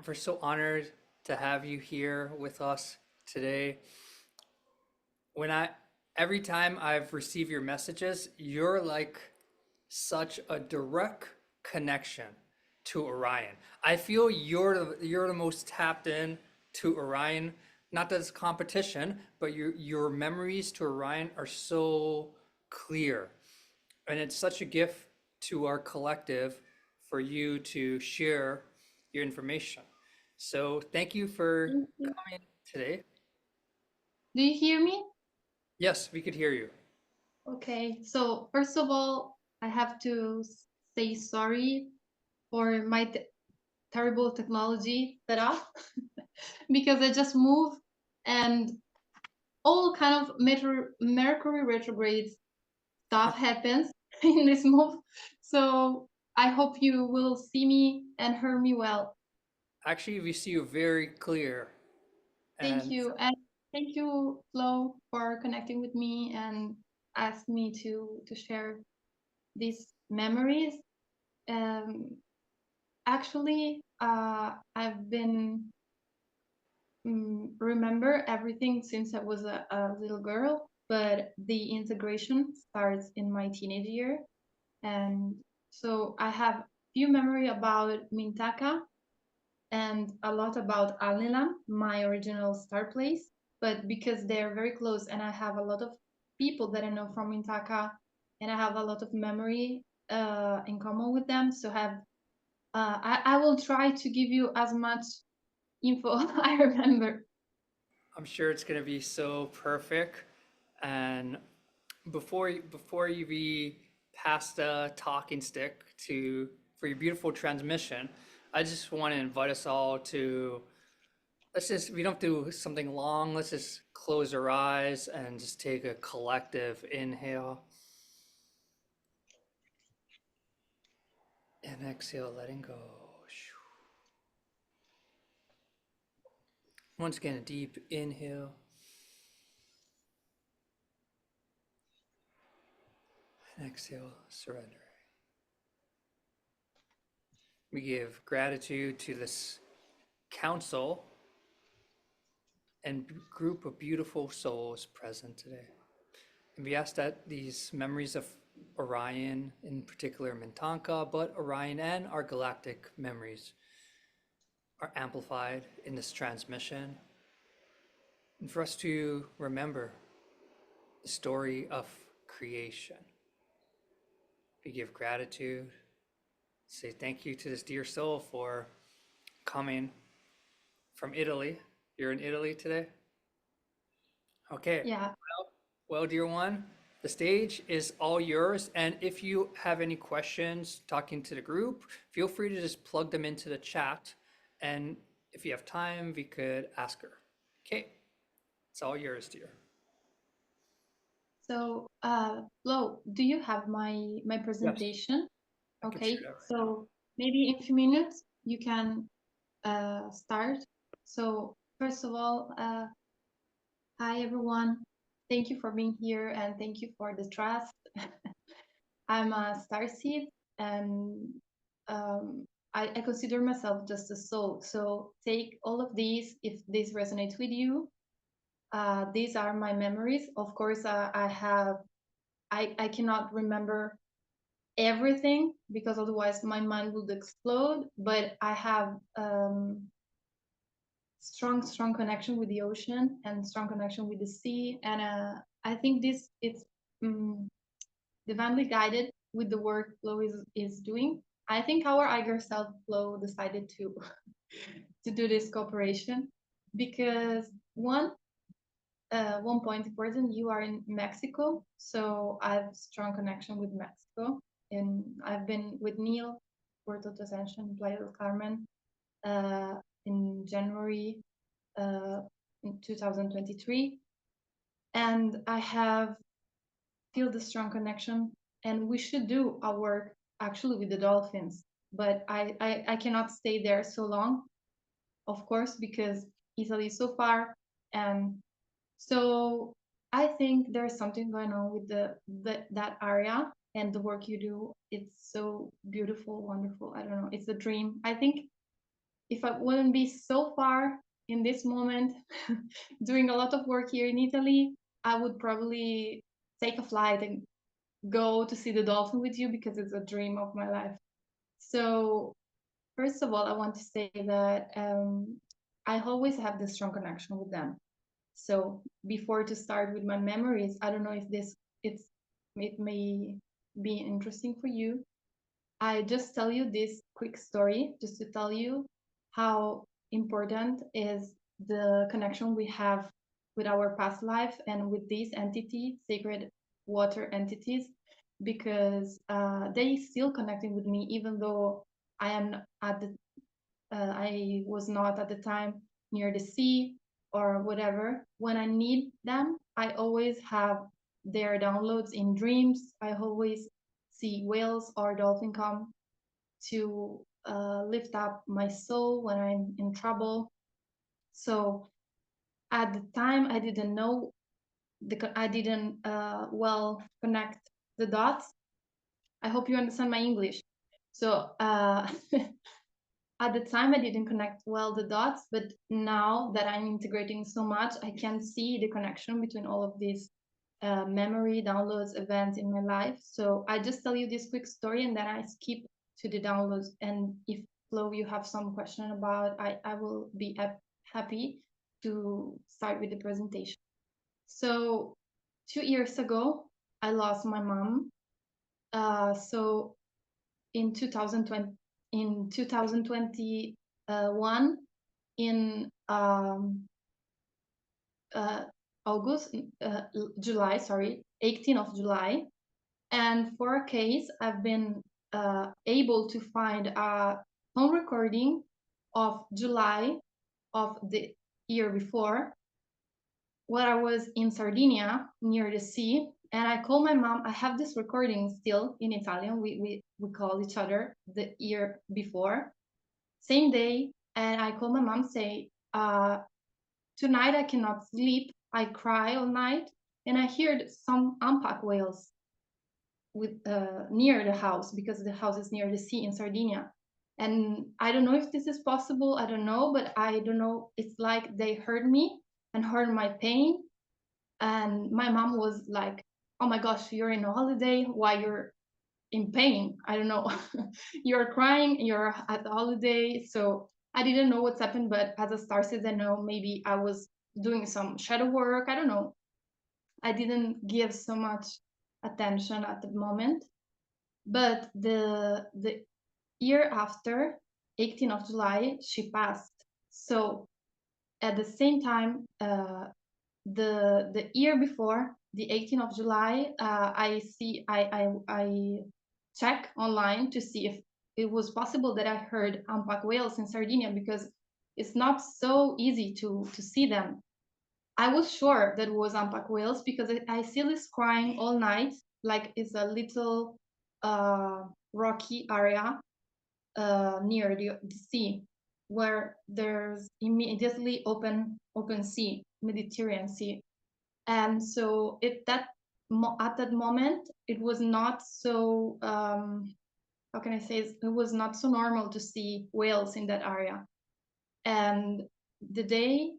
we're so honored to have you here with us today. When I every time I've received your messages, you're like such a direct connection to Orion. I feel you're the most tapped in to Orion. Not that it's competition, but your memories to Orion are so clear. And it's such a gift to our collective for you to share your information. So thank you for Thank you. coming today. Do you hear me? Yes, we could hear you. Okay, so first of all, I have to say sorry for my terrible technology setup because I just moved and all kind of Mercury retrograde stuff happens in this move. So I hope you will see me and hear me well. Actually, we see you very clear. Thank And you. And thank you, Flo, for connecting with me and ask me to share these memories. Um, Actually, I've been remember everything since I was a little girl, but the integration starts in my teenage year, and so I have few memory about Mintaka and a lot about Alnilam, my original star place. But because they're very close, and I have a lot of people that I know from Mintaka, and I have a lot of memory in common with them, so have I will try to give you as much info I remember. I'm sure it's going to be so perfect. And before you be past the talking stick to for your beautiful transmission, I just want to invite us all to let's just we don't do something long. Let's just close our eyes and just take a collective inhale and exhale, letting go. Once again, a deep inhale and exhale, surrender. We give gratitude to this council and group of beautiful souls present today. And we ask that these memories of Orion, in particular Mintanka, but Orion and our galactic memories are amplified in this transmission. And for us to remember the story of creation. We give gratitude, say thank you to this dear soul for coming from Italy. You're in Italy today? Okay. Yeah. Well, dear one, the stage is all yours. And if you have any questions talking to the group, feel free to just plug them into the chat. And if you have time, we could ask her. Okay, it's all yours, dear. So, Flo, do you have my Yes, presentation? I can share Okay. that right now. So maybe in a few minutes you can start. So first of all, hi everyone. Thank you for being here and thank you for the trust. I'm a starseed and um, I consider myself just a soul. So take all of these if this resonates with you. These are my memories. Of course, I cannot remember everything because otherwise my mind would explode. But I have strong connection with the ocean and strong connection with the sea. And I think this it's um, divinely guided with the work Flo is doing. I think our higher self Flo decided to to do this cooperation because one point important, you are in Mexico, so I have strong connection with Mexico, and I've been with Neil, Puerto de Ascension, Playa del Carmen, uh, in January in 2023, and I have feel the strong connection, and we should do our work actually with the dolphins, but I cannot stay there so long, of course, because Italy is so far, and so I think there's something going on with that area and the work you do. It's so beautiful, wonderful. I don't know. It's a dream. I think if I wouldn't be so far in this moment doing a lot of work here in Italy, I would probably take a flight and go to see the dolphin with you because it's a dream of my life. So first of all, I want to say that I always have this strong connection with them. So before to start with my memories, I don't know if it may be interesting for you. I just tell you this quick story just to tell you how important is the connection we have with our past life and with these entities, sacred water entities, because they still connecting with me even though I am at the I was not at the time near the sea or whatever. When I need them, I always have their downloads in dreams. I always see whales or dolphin come to lift up my soul when I'm in trouble. So at the time, I didn't know I didn't well connect the dots. I hope you understand my English. So at the time, I didn't connect well the dots, but now that I'm integrating so much, I can see the connection between all of these memory downloads events in my life. So I just tell you this quick story and then I skip to the downloads. And if Flo, you have some question about, I will be happy to start with the presentation. So 2 years ago, I lost my mom. So in 2020, in 2021, in August, July, sorry, 18th of July. And for a case, I've been able to find a phone recording of July of the year before, where I was in Sardinia near the sea. And I called my mom. I have this recording still in Italian. We call each other the year before, same day. And I called my mom, say, tonight I cannot sleep. I cry all night. And I heard some humpback whales with near the house because the house is near the sea in Sardinia. And I don't know if this is possible. I don't know, but I don't know. It's like they heard me and heard my pain. And my mom was like, "Oh my gosh, you're in a holiday. Why you're in pain? I don't know. You're crying. You're at the holiday." So I didn't know what's happened, but as a starseed, I know maybe I was doing some shadow work. I don't know. I didn't give so much attention at the moment. But the year after, 18th of July, she passed. So at the same time, the year before, the 18th of July, I check online to see if it was possible that I heard humpback whales in Sardinia because it's not so easy to see them. I was sure that it was humpback whales because I see this crying all night, like it's a little rocky area near the sea where there's immediately open sea, Mediterranean Sea. And so at that moment it was not so how can I say it was not so normal to see whales in that area. And the day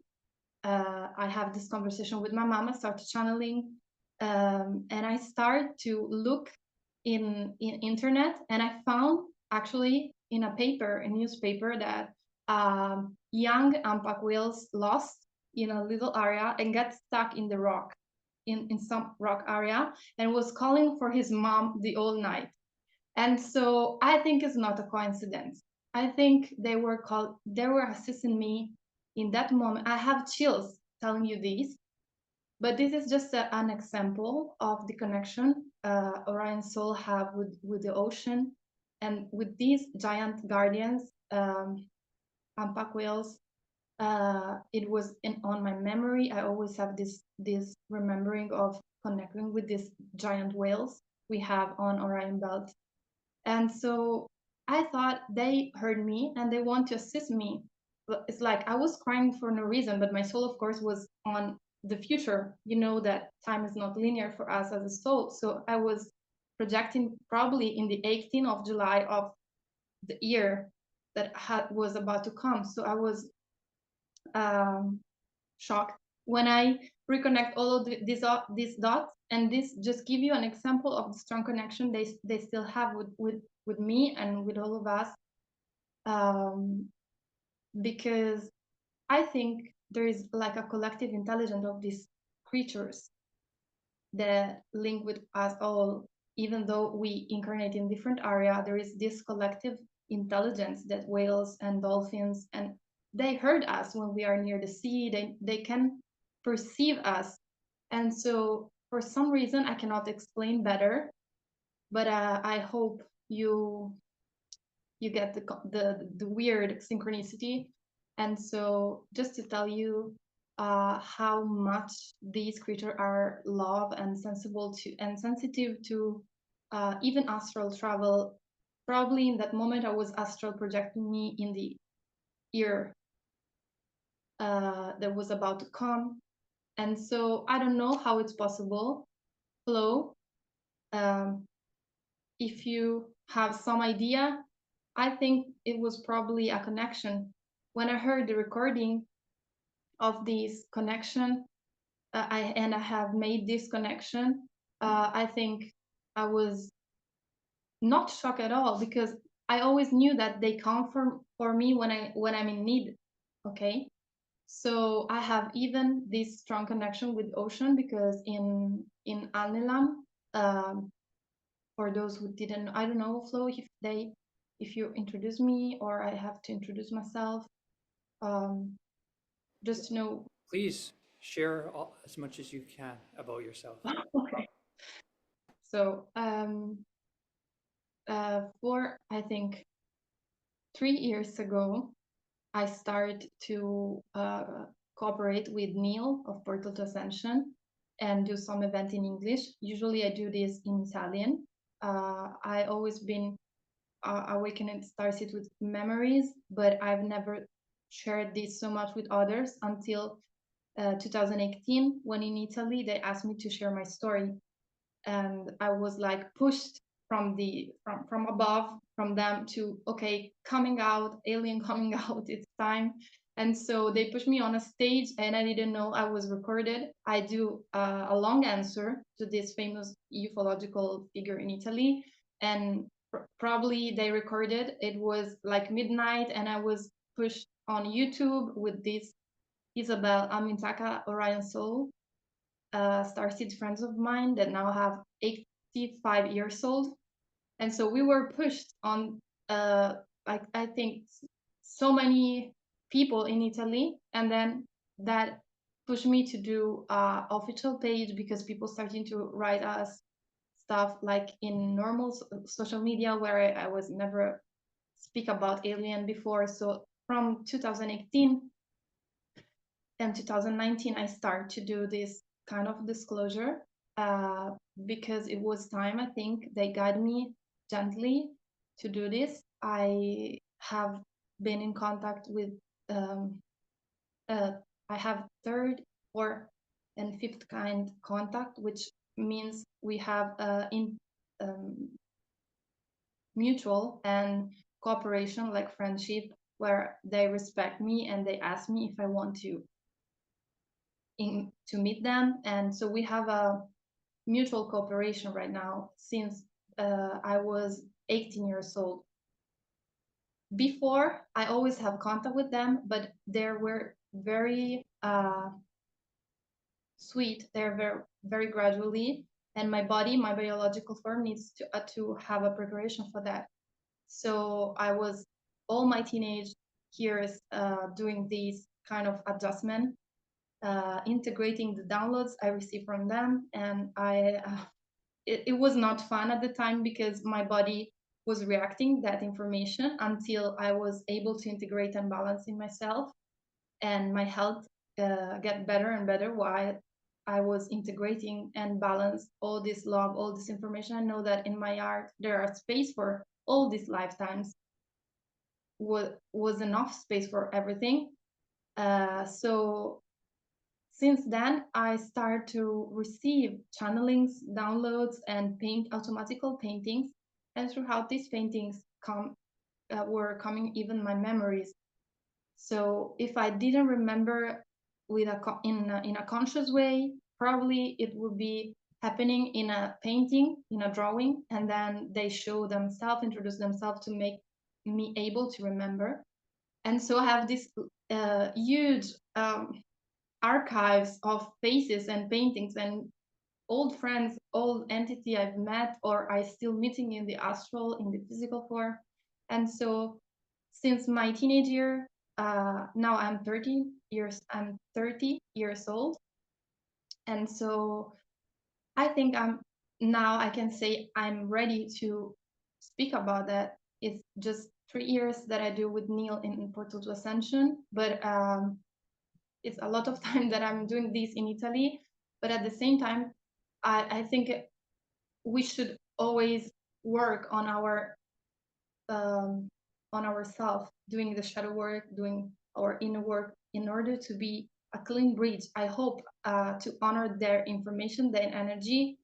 I have this conversation with my mom, I start channeling, and I start to look in internet, and I found actually in a newspaper, that young humpback whales lost in a little area and got stuck in the rock, in some rock area, and was calling for his mom the whole night. And so I think it's not a coincidence. I think they were assisting me in that moment. I have chills telling you this, but this is just an example of the connection Orion Soul have with the ocean and with these giant guardians, humpback whales. It was on my memory. I always have this remembering of connecting with these giant whales we have on Orion Belt. And so I thought they heard me and they want to assist me. But it's like I was crying for no reason, but my soul, of course, was on the future. You know that time is not linear for us as a soul. So I was projecting probably in the 18th of July of the year that was about to come. So I was shocked when I reconnect all of these dots, and this just give you an example of the strong connection they still have with me and with all of us, because I think there is like a collective intelligence of these creatures that link with us all. Even though we incarnate in different area, there is this collective intelligence that whales and dolphins, and they heard us when we are near the sea. They can perceive us, and so for some reason I cannot explain better, but I hope you get the weird synchronicity. And so just to tell you how much these creatures are love and sensitive to even astral travel. Probably in that moment I was astral projecting me in the ear that was about to come. And so I don't know how it's possible. Flo, if you have some idea, I think it was probably a connection. When I heard the recording of this connection, I have made this connection, I think I was not shocked at all, because I always knew that they come for me when I'm in need. Okay, so I have even this strong connection with ocean, because in Alnilam, for those who didn't know, I don't know, Flo, if you introduce me or I have to introduce myself, just to know. Please share as much as you can about yourself. Okay. So for I think 3 years ago, I started to cooperate with Neil of Portal to Ascension and do some event in English. Usually I do this in Italian. I always been awakened starseed with memories, but I've never shared this so much with others until 2018, when in Italy they asked me to share my story, and I was like pushed from above, from them, to okay, coming out, alien coming out, it's time. And so they pushed me on a stage, and I didn't know I was recorded. I do a long answer to this famous ufological figure in Italy, and probably they recorded. It was like midnight, and I was pushed on YouTube with this Isabel Mintaka Orion Soul, starseed friends of mine that now have 85 years old. And so we were pushed on, like, I think so many people in Italy. And then that pushed me to do official page, because people starting to write us stuff like in normal social media, where I was never speak about alien before. So from 2018 and 2019, I start to do this kind of disclosure, because it was time. I think they guide me gently to do this. I have been in contact with, I have third, fourth, and fifth kind contact, which means we have mutual and cooperation, like friendship, where they respect me and they ask me if I want to meet them. And so we have a mutual cooperation right now since I was 18 years old. Before, I always have contact with them, but they were very sweet. They're very, very gradually, and my body, my biological form needs to have a preparation for that. So I was all my teenage years doing these kind of adjustment, integrating the downloads I received from them, and it was not fun at the time, because my body was reacting that information until I was able to integrate and balance in myself, and my health get better and better while I was integrating and balance all this love, all this information. I know that in my art there are space for all these lifetimes. Was enough space for everything. So since then, I start to receive channelings, downloads, and paint automatical paintings. And throughout these paintings come were coming even my memories. So if I didn't remember in a conscious way, probably it would be happening in a painting, in a drawing, and then they show themselves, introduce themselves to make me able to remember. And so I have this huge archives of faces and paintings and old friends, old entity I've met or I still meeting in the astral, in the physical form. And so since my teenage year, now I'm 30 years old. And so I think I can say I'm ready to speak about that. It's just 3 years that I do with Neil in Portal to Ascension, but it's a lot of time that I'm doing this in Italy. But at the same time, I think we should always work on ourselves, doing the shadow work, doing our inner work in order to be a clean bridge. I hope to honor their information, their energy.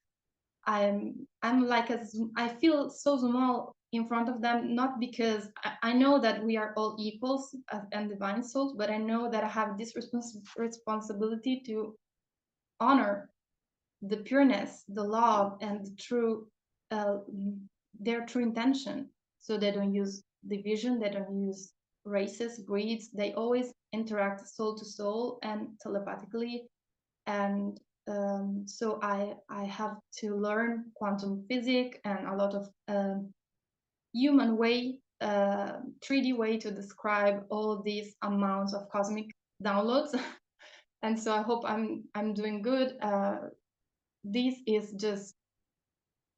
I'm like I feel so small in front of them, not because I know that we are all equals and divine souls, but I know that I have this responsibility to honor the pureness, the love, and the true, uh, their true intention. So they don't use division, they don't use races, breeds. They always interact soul to soul and telepathically. And so I have to learn quantum physics and a lot of human way, 3D way to describe all these amounts of cosmic downloads. And so I hope I'm doing good. This is just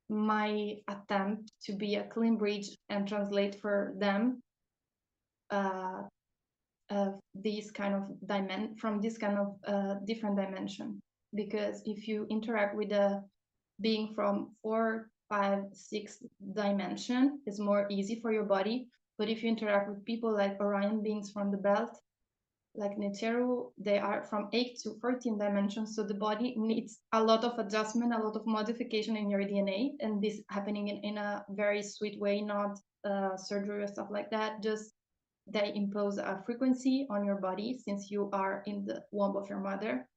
my attempt to be a clean bridge and translate for them uh, this kind of from this kind of different dimension. Because if you interact with a being from 4, 5, 6 dimension, it's more easy for your body. But if you interact with people like Orion beings from the belt, like Neteru, they are from 8 to 14 dimensions. So the body needs a lot of adjustment, a lot of modification in your DNA. And this happening in a very sweet way, not surgery or stuff like that. Just they impose a frequency on your body since you are in the womb of your mother,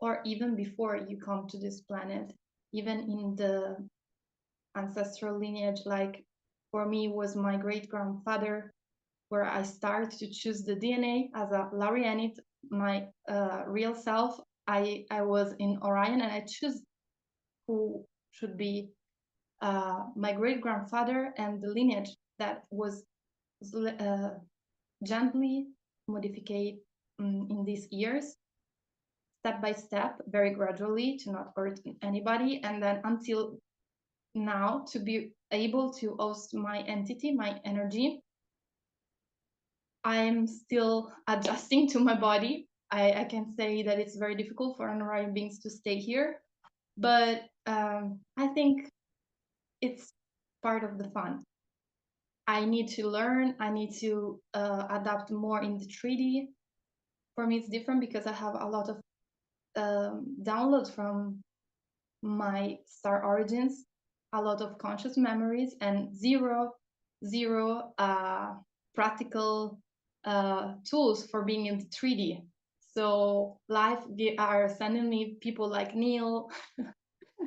or even before you come to this planet, even in the ancestral lineage. Like for me was my great grandfather, where I start to choose the DNA as a Laurienit, my real self. I was in Orion and I choose who should be my great grandfather, and the lineage that was gently modified in these years, step by step, very gradually, to not hurt anybody, and then until now to be able to host my entity, my energy. I'm still adjusting to my body. I can say that it's very difficult for an Orion beings to stay here, but I think it's part of the fun. I need to learn. I need to adapt more in the 3D. For me, it's different because I have a lot of downloads from my star origins, a lot of conscious memories, and zero practical tools for being in 3D. So life are sending me people like Neil.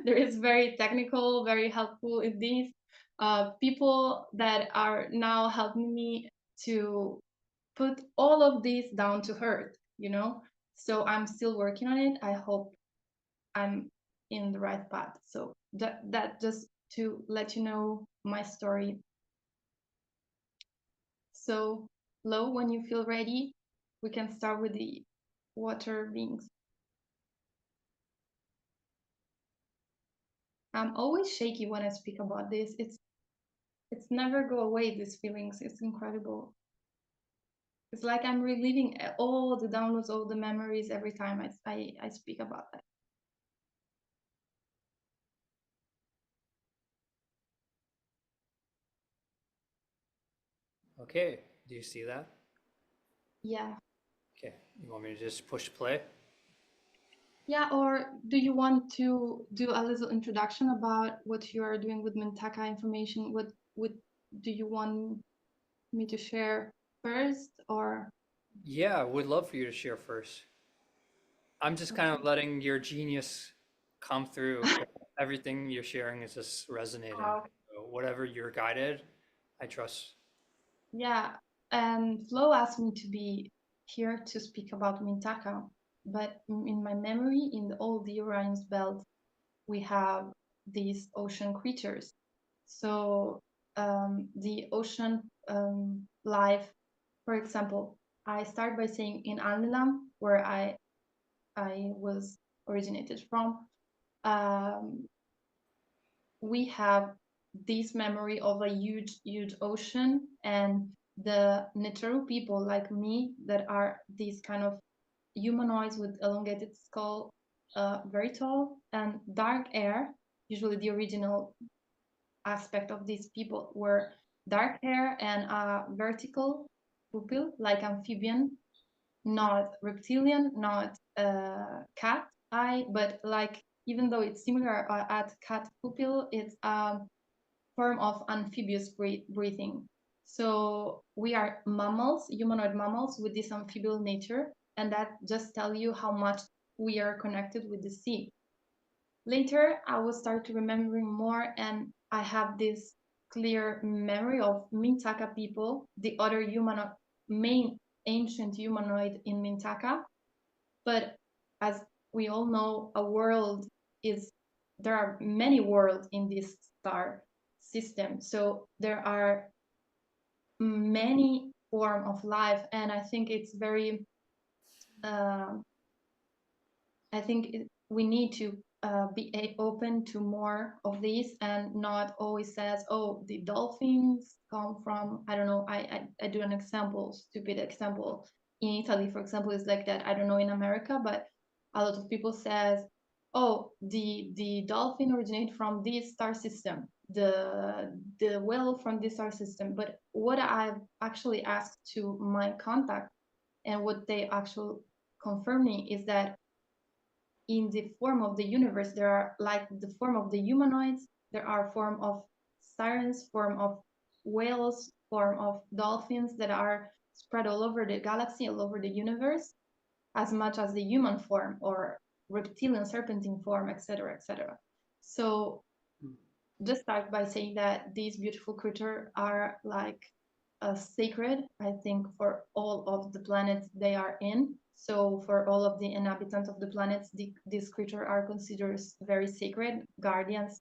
There is very technical, very helpful in this. People that are now helping me to put all of this down to earth, you know? So I'm still working on it. I hope I'm in the right path. So that just to let you know my story. So Lo, when you feel ready, we can start with the water beings. I'm always shaky when I speak about this. It's never go away, these feelings. It's incredible. It's like I'm reliving all the downloads, all the memories every time I speak about that. Okay, do you see that? Yeah. Okay, you want me to just push play? Yeah, or do you want to do a little introduction about what you are doing with Mintaka information? What do you want me to share first or? Yeah, would love for you to share first. I'm just kind of Okay. letting your genius come through because everything you're sharing is just resonating. Uh, So whatever you're guided, I trust. yeah, and Flo asked me to be here to speak about Mintaka, but in my memory, in all the Orion's belt, we have these ocean creatures. So the ocean life, for example, I start by saying in Anilam, where I was originated from, um, we have this memory of a huge, huge ocean, and the Neteru people like me that are these kind of humanoids with elongated skull, very tall and dark hair. Usually, the original aspect of these people were dark hair and a vertical pupil, like amphibian, not reptilian, not cat eye, but like even though it's similar at cat pupil, it's a form of amphibious breathing. So we are mammals, humanoid mammals with this amphibial nature, and that just tell you how much we are connected with the sea. Later, I will start remembering more, and I have this clear memory of Mintaka people, the other main ancient humanoid in Mintaka. But as we all know, a world is there are many worlds in this star system. So there are many form of life, and I think it's very uh, I think we need to be open to more of these and not always says, oh, the dolphins come from, I don't know, I do an example, stupid example. In Italy, for example, is like that. I don't know in America, but a lot of people says, oh, the dolphin originate from this star system, the whale from this star system. But what I've actually asked to my contact and what they actually confirm me is that in the form of the universe there are like the form of the humanoids, there are form of sirens, form of whales, form of dolphins that are spread all over the galaxy, all over the universe, as much as the human form or reptilian serpentine form, etc., etc. So just start by saying that these beautiful creatures are like sacred, I think, for all of the planets they are in. So for all of the inhabitants of the planets, these creatures are considered very sacred guardians.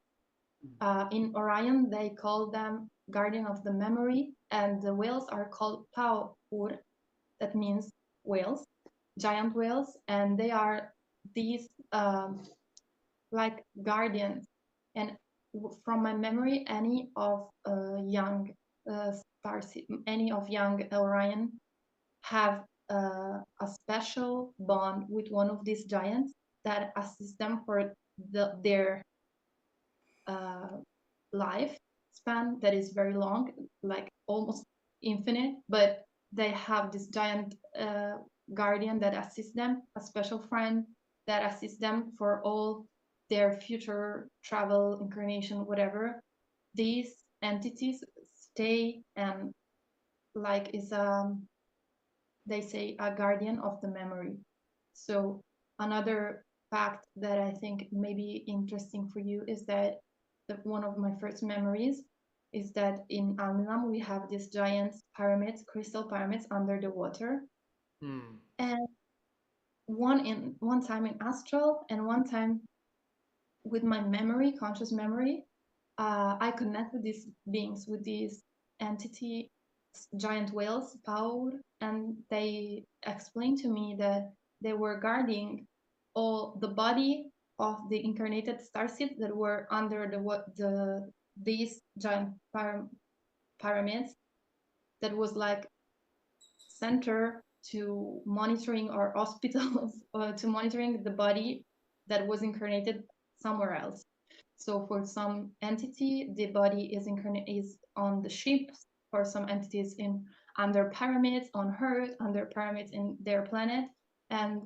In Orion, they call them guardian of the memory, and the whales are called Paur, that means whales, giant whales, and they are these like guardians. And from my memory, any of young Starseed, any of young Orion have a special bond with one of these giants that assists them for their uh, life span that is very long, like almost infinite, but they have this giant guardian that assists them, a special friend that assists them for all their future travel, incarnation, whatever. These entities stay and like is they say a guardian of the memory. So another fact that I think may be interesting for you is that one of my first memories is that in Alnilam we have these giant pyramids, crystal pyramids under the water. Hmm. And one time in astral and one time with my memory, conscious memory, I connect with these beings, with these entity, giant whales, Paul, and they explained to me that they were guarding all the body of the incarnated starseed that were under these giant pyramids. That was like center to monitoring our hospitals, to monitoring the body that was incarnated somewhere else. So for some entity, the body is on the ship. For some entities in under pyramids on Earth, under pyramids in their planet, and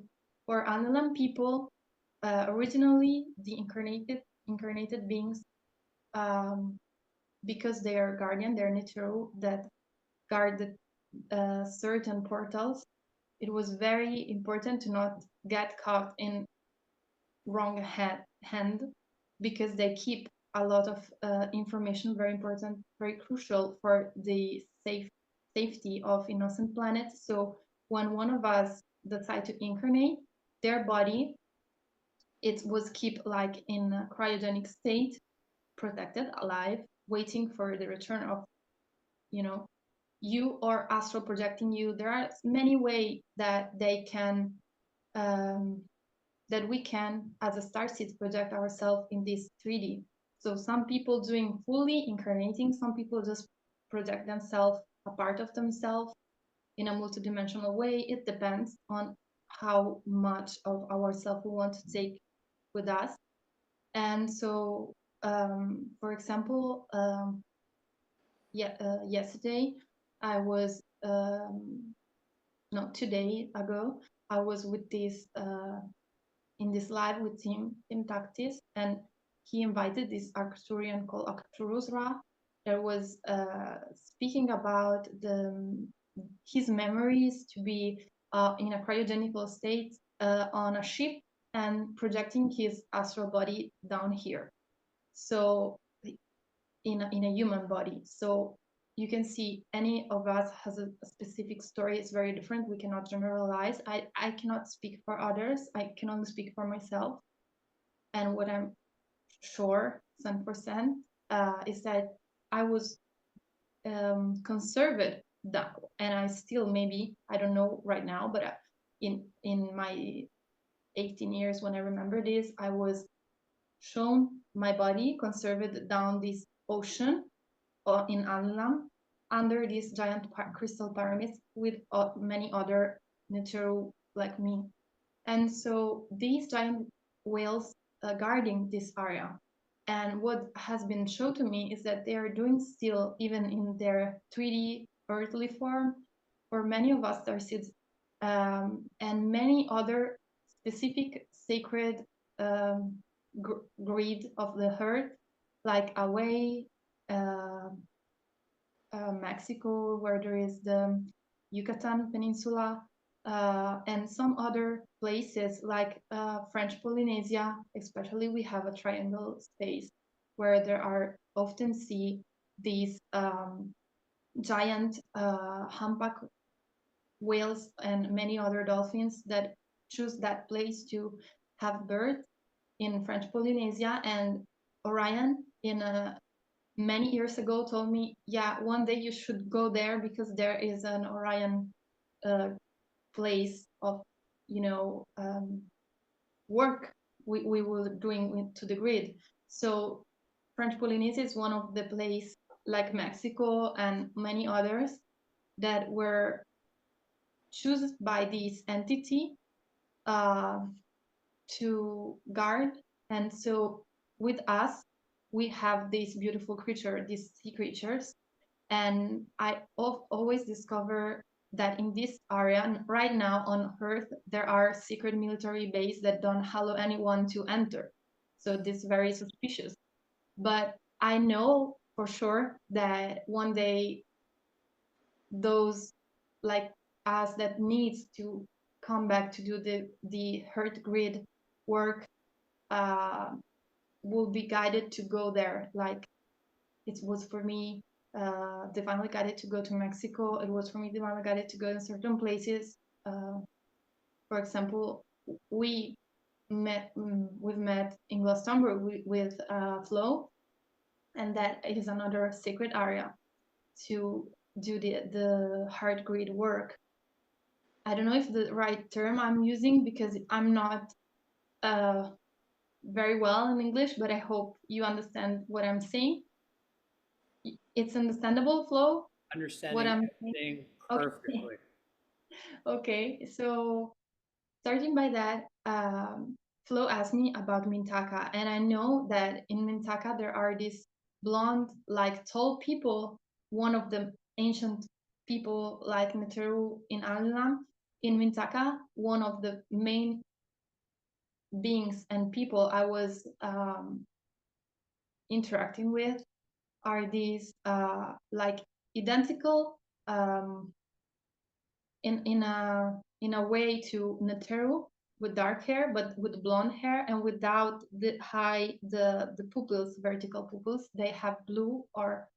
for Anilan people, originally the incarnated beings, because they are guardian, they're natural that guard certain portals, it was very important to not get caught in wrong hand, because they keep a lot of information, very important, very crucial for the safety of innocent planets. So when one of us decide to incarnate, their body, it was kept like in a cryogenic state, protected, alive, waiting for the return of, you know, you or astral projecting you. There are many ways that they can that we can, as a starseed, project ourselves in this 3D. So some people doing fully incarnating, some people just project themselves, a part of themselves, in a multidimensional way. It depends on how much of ourselves we want to take with us. And so, for example, yesterday I was, no, 2 days ago, I was with this in this live with Tim Taktis, and he invited this Arcturian called Arcturus that was speaking about his memories to be in a cryogenical state on a ship and projecting his astral body down here. So in a human body. So you can see any of us has a specific story. It's very different. We cannot generalize. I cannot speak for others. I can only speak for myself. And what I'm sure 100% is that I was conserved that, and I still, maybe, I don't know right now, but in my 18 years, when I remember this, I was shown my body conserved down this ocean in Anlam, under these giant crystal pyramids with many other natural like me. And so these giant whales guarding this area. And what has been shown to me is that they are doing still, even in their 3D earthly form, for many of us starseeds, and many other specific sacred grid of the earth, like Hawaii, uh, Mexico, where there is the Yucatan Peninsula, and some other places like French Polynesia. Especially, we have a triangle space where there are often see these giant humpback whales and many other dolphins that choose that place to have birth in French Polynesia. And Orion, in many years ago, told me, yeah, one day you should go there, because there is an Orion place of, work we were doing to the grid. So French Polynesia is one of the places, like Mexico and many others, that were chosen by this entity uh, to guard. And so with us, we have these beautiful creatures, these sea creatures. And I always discover that in this area, right now on Earth, there are secret military bases that don't allow anyone to enter. So this is very suspicious. But I know for sure that one day those like us that needs to come back to do the Earth grid work will be guided to go there. Like it was for me divinely guided to go to Mexico. It was for me divinely guided to go in certain places. For example, we've met in Glastonbury with Flo, and that is another sacred area to do the heart grid work. I don't know if the right term I'm using, because I'm not very well in English, but I hope you understand what I'm saying. It's understandable, Flo, what Understanding I'm saying? everything Okay. perfectly. Okay, so starting by that, Flo asked me about Mintaka, and I know that in Mintaka there are these blonde, like tall people. One of the ancient people, like Neteru in Alilam, in Mintaka, one of the main beings and people I was interacting with are these like identical in a way to Neteru with dark hair, but with blonde hair and without the pupils, vertical pupils. They have blue or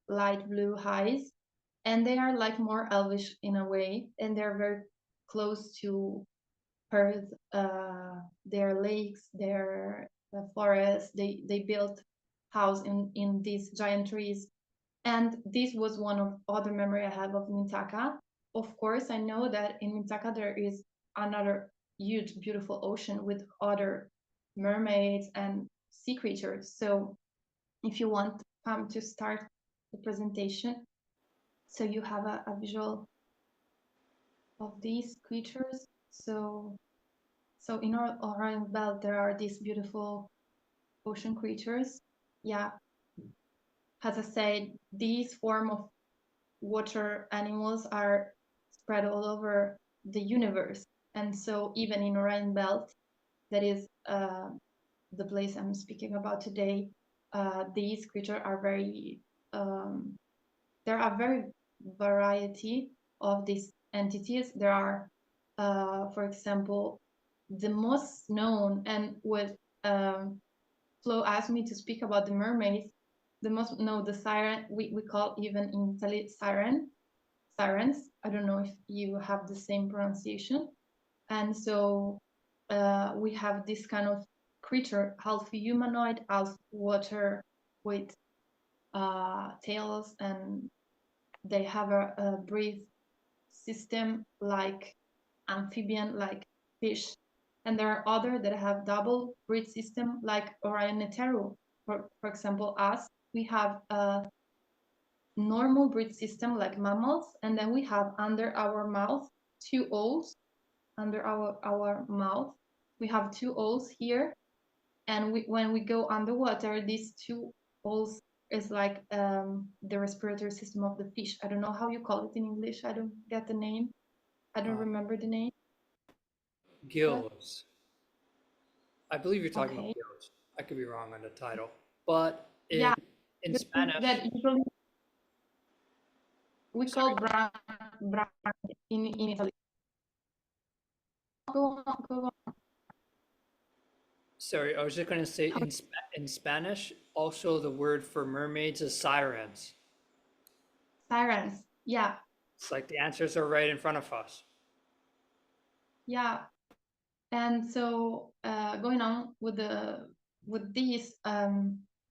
light blue eyes, and they are like more elvish in a way, and they're very close to Earth. Their lakes, their forests. They built house in these giant trees, and this was one of other memory I have of Mintaka. Of course, I know that in Mintaka there is another huge, beautiful ocean with other mermaids and sea creatures. So if you want to start the presentation, so you have a visual of these creatures. So in our Orion Belt, there are these beautiful ocean creatures. Yeah, as I said, these form of water animals are spread all over the universe. And so even in Orion Belt, that is the place I'm speaking about today, these creatures are very, there are very variety of these entities. There are, for example, the most known, and with Flo asked me to speak about the mermaids, the most known, the siren, we call even in Italy sirens. I don't know if you have the same pronunciation. And so we have this kind of creature, half humanoid, half water, with tails, and they have a breath system like amphibian, like fish. And there are other that have double breath system like Orion for example, us, we have a normal breath system like mammals, and then we have under our mouth two holes. Under our mouth we have two holes here, and when we go underwater, these two holes is like the respiratory system of the fish. I don't know how you call it in English. I don't get the name. I don't remember the name. What? Gills. I believe you're talking about Okay. gills. I could be wrong on the title, but Yeah, in the thing Spanish, that usually we call sorry, brand in Italy. Go on, go on. sorry, I was just going to say How- in Spanish, also the word for mermaids is sirens. Sirens. Yeah, It's like the answers are right in front of us. yeah. And so going on with these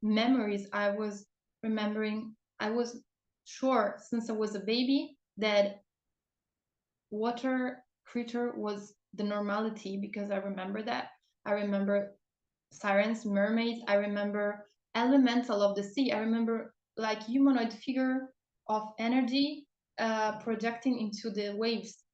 memories, I was remembering. I was sure since I was a baby that water creature was the normality, because I remember that. I remember sirens, mermaids. I remember elemental of the sea. I remember like humanoid figure of energy projecting into the waves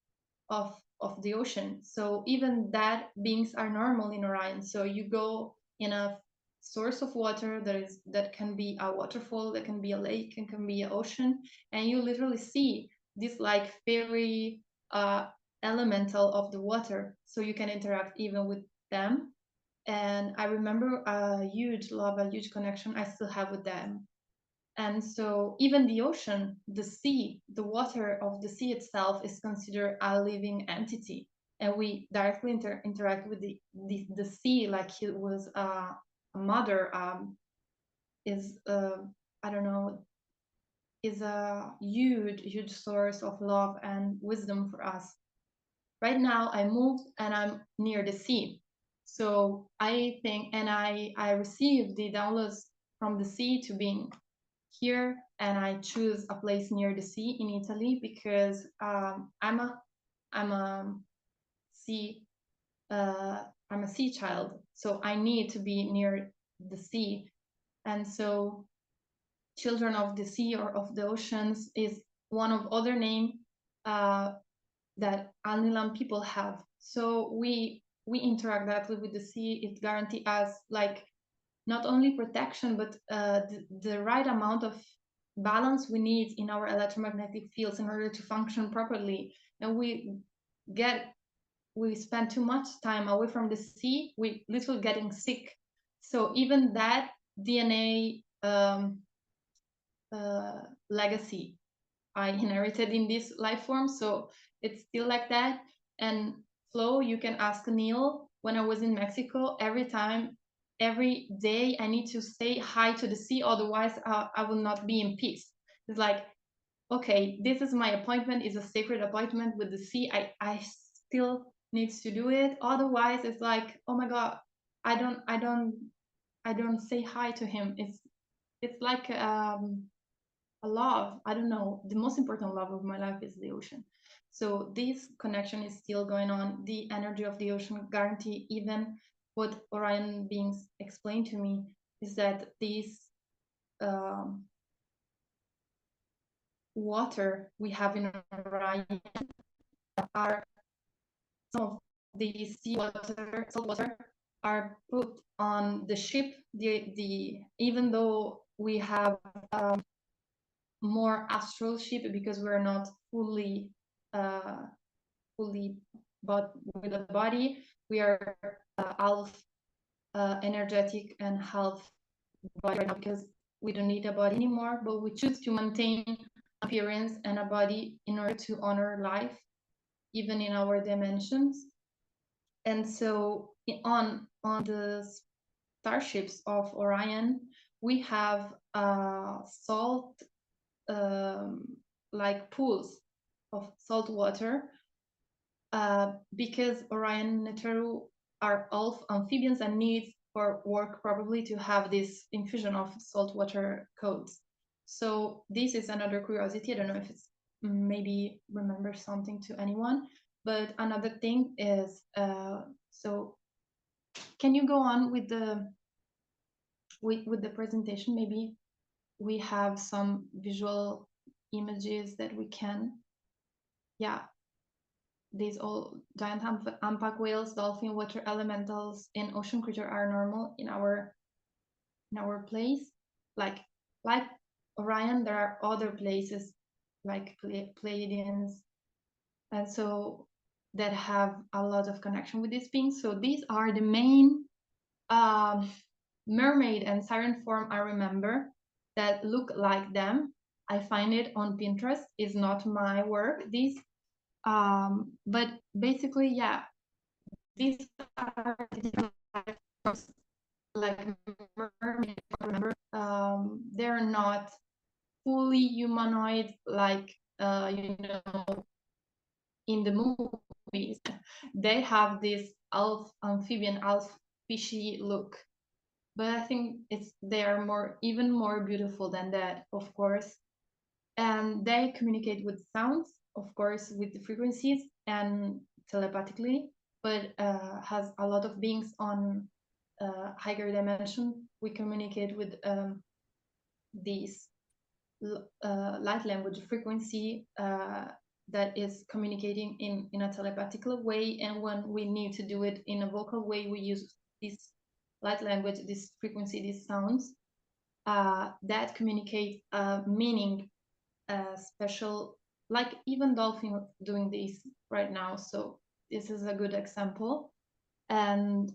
of the ocean. So even that beings are normal in Orion. So you go in a source of water that can be a waterfall, that can be a lake, and can be an ocean, and you literally see this like fairy elemental of the water. So you can interact even with them. And I remember a huge love, a huge connection I still have with them. And so even the ocean, the sea, the water of the sea itself is considered a living entity. And we directly interact with the sea like it was a mother, is, I don't know, is a huge, huge source of love and wisdom for us. Right now I moved and I'm near the sea. So I think, and I received the downloads from the sea to being here, and I choose a place near the sea in Italy because I'm a sea I'm a sea child, so I need to be near the sea. And so children of the sea or of the oceans is one of other name that Anilan people have. So we interact directly with the sea. It guarantees us like not only protection, but the right amount of balance we need in our electromagnetic fields in order to function properly. And we spend too much time away from the sea, we literally getting sick. So even that DNA legacy I inherited in this life form, so it's still like that. And Flo, you can ask Neil. When I was in Mexico, every day, I need to say hi to the sea, otherwise I will not be in peace. It's like, okay, this is my appointment, it's a sacred appointment with the sea. I still needs to do it. Otherwise, it's like, oh my God, I don't say hi to him. It's like a love. I don't know. The most important love of my life is the ocean. So this connection is still going on. The energy of the ocean guarantee, even what Orion beings explained to me, is that this um, water we have in Orion are some of the seawater, salt water, are put on the ship. The even though we have more astral ship because we're not uh, fully but with a body, we are half energetic and half body right now because we don't need a body anymore, but we choose to maintain appearance and a body in order to honor life even in our dimensions. And so on the starships of Orion, we have salt like pools of salt water because Orion and Neteru are all amphibians and need for work probably to have this infusion of saltwater codes. So this is another curiosity. I don't know if it's maybe remember something to anyone, but another thing is so can you go on with the presentation? Maybe we have some visual images that we can, yeah, these all giant humpback whales, dolphin, water elementals, and ocean creature are normal in our place. Like Orion, there are other places like Pleiadians, and so that have a lot of connection with these beings. So these are the main mermaid and siren form I remember that look like them. I find it on Pinterest. It's not my work. These but basically, yeah, these are like mermaids, remember, they're not fully humanoid like in the movies. They have this elf amphibian, elf fishy look, but I think they are even more beautiful than that, of course. And they communicate with sounds, of course, with the frequencies and telepathically, but has a lot of beings on higher dimension. We communicate with these light language frequency that is communicating in a telepathical way, and when we need to do it in a vocal way, we use this light language, this frequency, these sounds that communicate meaning special, like even dolphin doing this right now. So this is a good example. And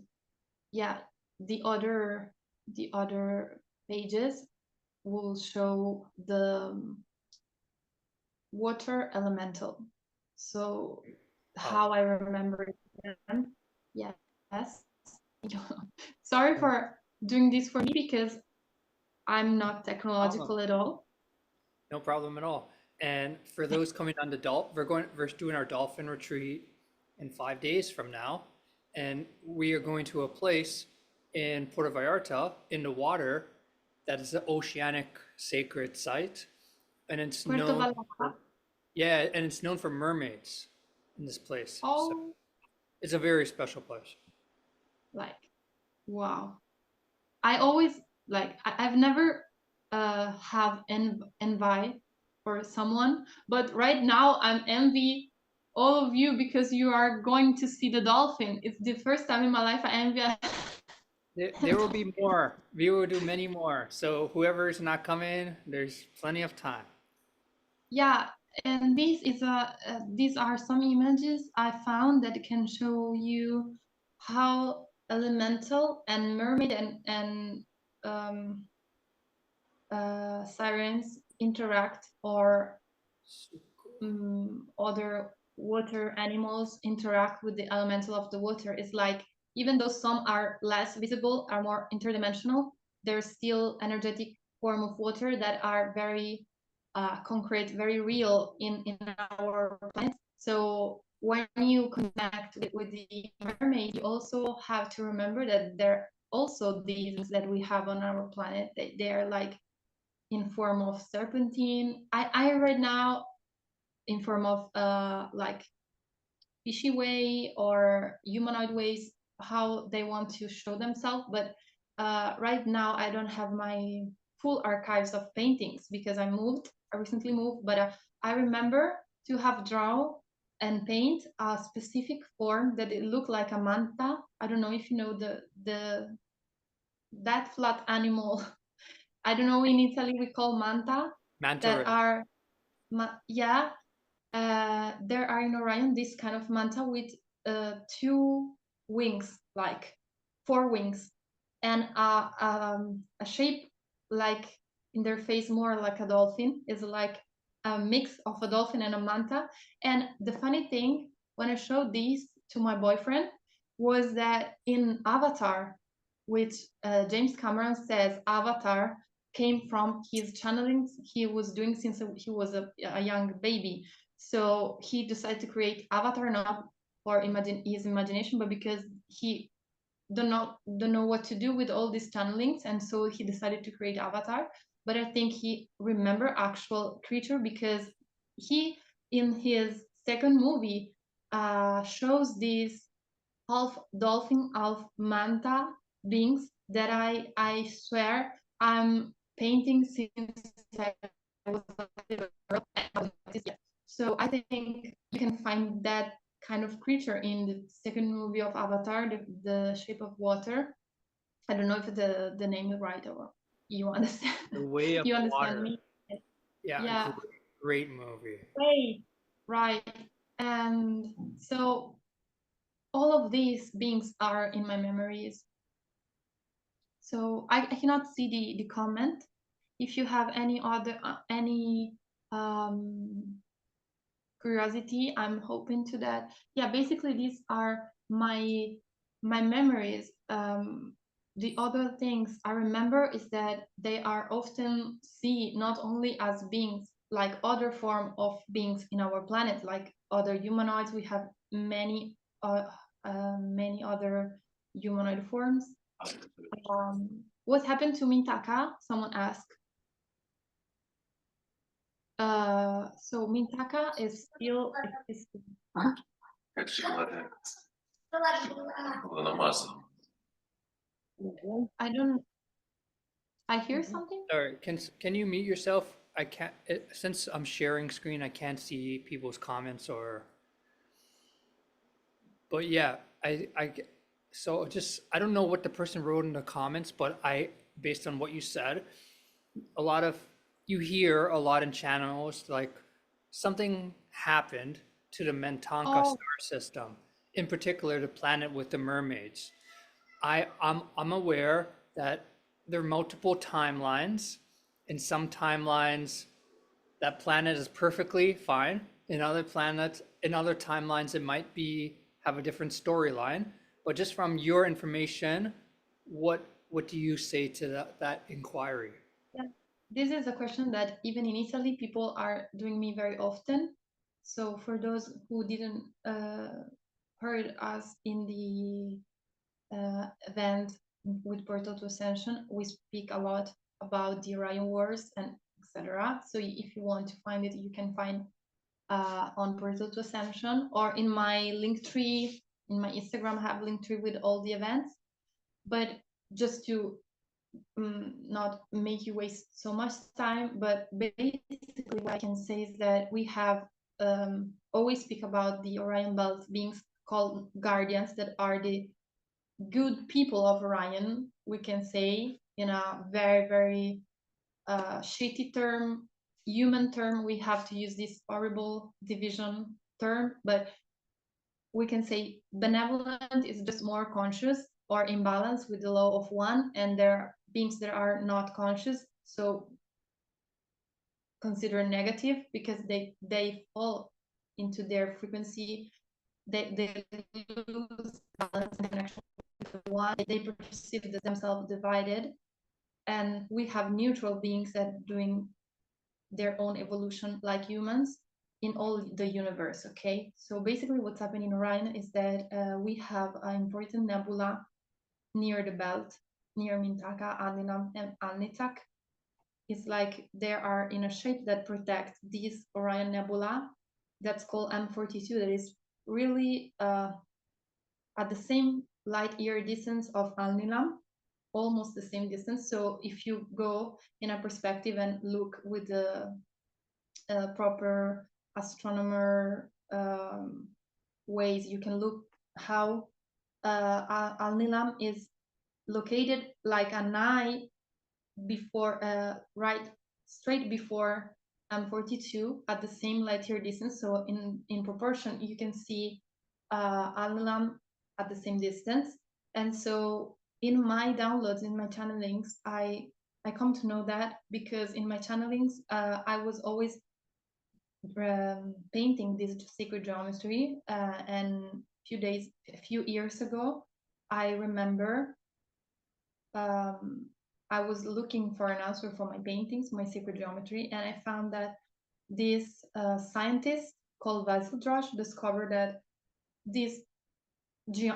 yeah, the other pages will show the water elemental. So how I remember them. Yes. Sorry for doing this for me because I'm not technological at all. No problem at all. And for those coming on the we're doing our dolphin retreat in 5 days from now, and we are going to a place in Puerto Vallarta in the water that is an oceanic sacred site, and it's Puerto known Vallarta. yeah, and it's known for mermaids in this place. So Oh, it's a very special place. like wow. I always I've never have envy for someone, but right now I'm envy all of you because you are going to see the dolphin. It's the first time in my life I envy. There will be more. We will do many more. So whoever is not coming, there's plenty of time. Yeah, and these are some images I found that can show you how elemental and mermaid and sirens interact or other water animals interact with the elemental of the water. It's like, even though some are less visible, are more interdimensional, there's still energetic form of water that are very concrete, very real in our planet. So when you connect with the mermaid, you also have to remember that they're also these that we have on our planet. They are like in form of serpentine. I read now in form of like fishy way or humanoid ways, how they want to show themselves. But right now I don't have my full archives of paintings because I recently moved, but I remember to have drawn and paint a specific form that it looked like a manta. I don't know if you know that flat animal. I don't know, in Italy we call manta, Manta that ray. are yeah, there are in Orion this kind of manta with two wings, like four wings, and a shape like in their face more like a dolphin. Is like a mix of a dolphin and a manta. And the funny thing, when I showed these to my boyfriend, was that in Avatar, which James Cameron says Avatar came from his channelings he was doing since he was a young baby. So he decided to create Avatar not for his imagination, but because he don't know what to do with all these channelings, and so he decided to create Avatar. But I think he remember actual creature because he, in his second movie, shows these half dolphin, half manta beings that I swear I'm painting since I was a little girl. So I think you can find that kind of creature in the second movie of Avatar, the Shape of Water. I don't know if the name is right, or you understand. The Way of You understand Water. me? Yeah, Yeah. great movie. Way. Right. And so all of these beings are in my memories. So I cannot see the comment. If you have any other any curiosity, I'm hoping to that. Yeah, basically these are my memories. The other things I remember is that they are often seen not only as beings, like other form of beings in our planet, like other humanoids. We have many other humanoid forms. What happened to Mintaka? Someone asked. So Mintaka is still existing. I don't. I hear something. Sorry, can you mute yourself? I can't since I'm sharing screen, I can't see people's comments or. But yeah, so just I don't know what the person wrote in the comments, but based on what you said, a lot of you hear a lot in channels like something happened to the Mintaka Oh, star system, in particular the planet with the mermaids. I'm aware that there are multiple timelines. In some timelines, that planet is perfectly fine. In other timelines, it might be have a different storyline. But just from your information, what do you say to that inquiry? yeah. This is a question that even in Italy people are doing me very often. So for those who didn't heard us in the event with Portal to Ascension, we speak a lot about the Orion Wars and etc. So if you want to find it, you can find on Portal to Ascension, or in my link tree, in my Instagram, I have a link tree with all the events. But just to not make you waste so much time, but basically what I can say is that we have always speak about the Orion Belt beings called guardians, that are the good people of Orion, we can say, in a very, very shitty term, human term. We have to use this horrible division term, but we can say benevolent is just more conscious or in balance with the law of one, and there are beings that are not conscious. So considered negative because they fall into their frequency. They lose balance and connection with one. They perceive themselves divided, and we have neutral beings that doing their own evolution like humans in all the universe. Okay, so basically what's happening in Orion is that we have an important nebula near the belt, near Mintaka, Alnilam, and Alnitak. It's like they are in a shape that protects this Orion nebula that's called M42, that is really at the same light year distance of Alnilam, almost the same distance. So if you go in a perspective and look with the proper astronomer ways, you can look how Alnilam is located like an eye before, right, straight before M42 at the same light year distance. So in proportion, you can see Alnilam at the same distance. And so in my downloads, in my channelings, I come to know that because in my channelings, I was always painting this sacred geometry, and a few years ago, I remember I was looking for an answer for my paintings, my sacred geometry, and I found that this scientist called Vasildrosh discovered that this